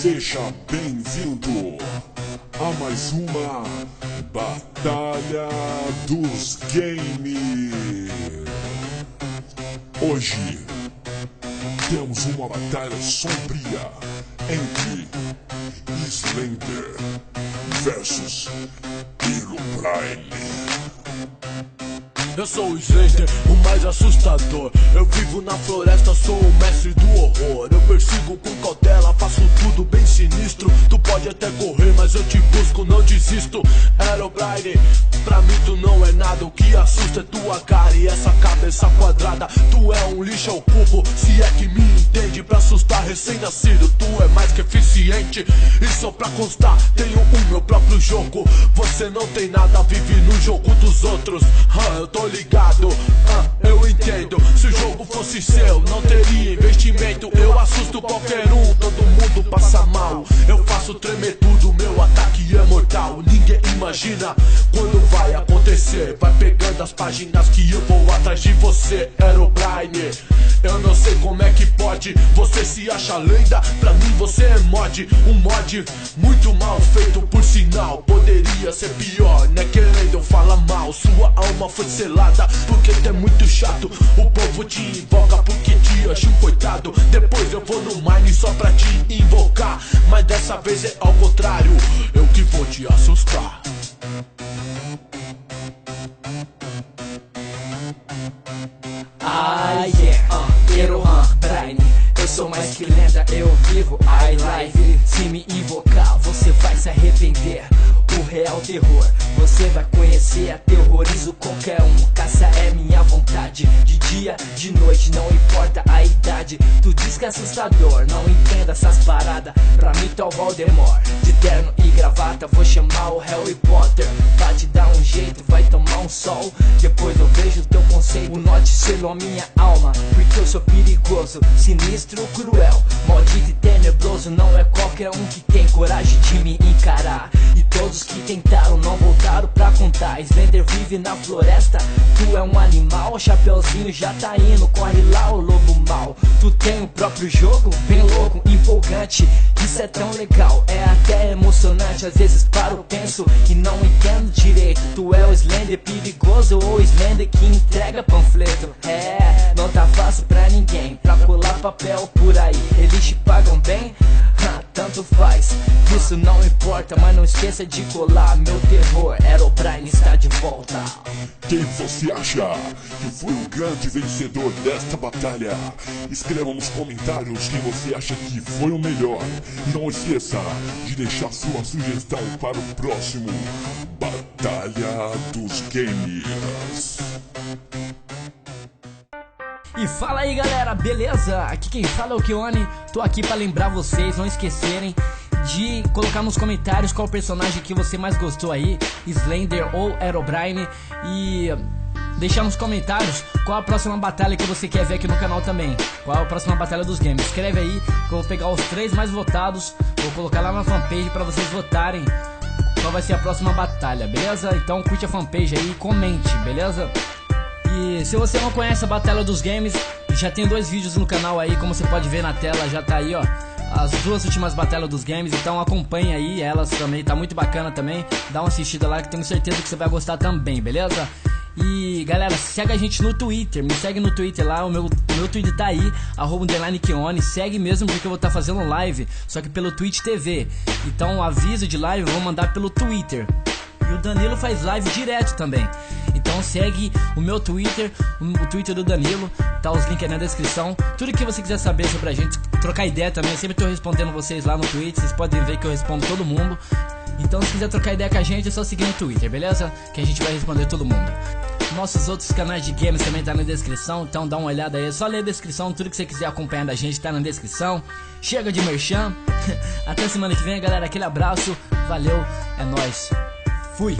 Seja bem-vindo a mais uma Batalha dos Games. Hoje temos uma batalha sombria entre Slender versus Herobrine. Eu sou o Slender, o mais assustador. Eu vivo na floresta, sou o mestre do horror. Eu persigo com cautela, faço tudo bem sinistro. Tu pode até correr, mas eu te busco, não desisto. Herobrine, pra mim tu não é nada. O que assusta é tua cara e essa cabeça quadrada. Tu é um lixo ao cubo, se é que me entende. Pra assustar recém-nascido, tu é mais que eficiente. E só pra constar, tenho o meu próprio jogo. Você não tem nada, vive no jogo dos outros. Eu tô ligado, eu entendo. Se o jogo fosse seu, não teria investimento. Eu assusto qualquer um, todo mundo passa mal. Eu faço tremer tudo, meu ataque é mortal. Ninguém imagina quando vai acontecer. Vai pegando as páginas que eu vou atrás de você, Herobrine. Eu não sei como é que pode, você se acha lenda, pra mim você é mod. Um mod muito mal feito, por sinal. Poderia ser pior, né, querendo falar mal. Sua alma foi selada, porque tu é muito chato. O povo te invoca porque te acha um coitado. Depois eu vou no mine só pra te invocar, mas dessa vez é ao contrário, eu que vou te assustar. Herobrine, eu sou mais que lenda, eu vivo a live. Se me invocar, você vai se arrepender. O real terror, você vai conhecer. Aterrorizo qualquer um, caça é minha vontade. De dia, de noite, não importa a idade. Tu diz que é assustador, não entenda essas paradas. Pra mim tu é o Voldemort, de terno e gravata. Vou chamar o Harry Potter pra te dar um jeito. Vai tomar um sol, depois eu vejo o teu conceito. O norte selou minha alma, porque eu sou perigoso, sinistro, cruel, maldito e tenebroso. Não é qualquer um que tem coragem de me encarar. E todos que tentaram não voltaram pra contar. Slender vive na floresta, tu é um animal. Chapeuzinho já tá indo, corre lá o lobo mal. Tu tem o próprio jogo, bem louco, empolgante. Isso é tão legal, é até emocionante. Às vezes paro, penso e não entendo direito. Tu é o Slender perigoso ou o Slender que entrega panfleto? Não tá fácil pra ninguém, pra colar papel por aí. Eles te pagam bem? Tanto faz, isso não importa. Mas não esqueça de colar, meu terror, Herobrine está de volta. Quem você acha que foi o grande vencedor desta batalha? Escreva nos comentários quem você acha que foi o melhor. E não esqueça de deixar sua sugestão para o próximo Batalha dos Games. E fala aí galera, beleza? Aqui quem fala é o Keone. Tô aqui pra lembrar vocês, não esquecerem de colocar nos comentários qual personagem que você mais gostou aí, Slender ou Herobrine. E deixar nos comentários qual a próxima batalha que você quer ver aqui no canal também. Qual a próxima batalha dos games. Escreve aí que eu vou pegar os 3 mais votados. Vou colocar lá na fanpage pra vocês votarem qual vai ser a próxima batalha, beleza? Então curte a fanpage aí e comente, beleza? E se você não conhece a Batalha dos Games, já tem 2 vídeos no canal aí, como você pode ver na tela, já tá aí ó, as 2 últimas Batalhas dos Games. Então acompanha aí elas também, tá muito bacana também. Dá uma assistida lá que tenho certeza que você vai gostar também, beleza? E galera, segue a gente no Twitter, me segue no Twitter lá, o meu Twitter tá aí, @_Keone. Segue mesmo porque eu vou estar fazendo live, só que pelo Twitch TV. Então aviso de live eu vou mandar pelo Twitter. E o Danilo faz live direto também. Então segue o meu Twitter, o Twitter do Danilo, tá os links aí na descrição. Tudo que você quiser saber sobre a gente, trocar ideia também, eu sempre tô respondendo vocês lá no Twitter. Vocês podem ver que eu respondo todo mundo. Então se quiser trocar ideia com a gente, é só seguir no Twitter, beleza? Que a gente vai responder todo mundo. Nossos outros canais de games também tá na descrição, então dá uma olhada aí. É só ler a descrição, tudo que você quiser acompanhar da gente tá na descrição. Chega de merchan. Até semana que vem, galera, aquele abraço. Valeu, é nóis. Fui!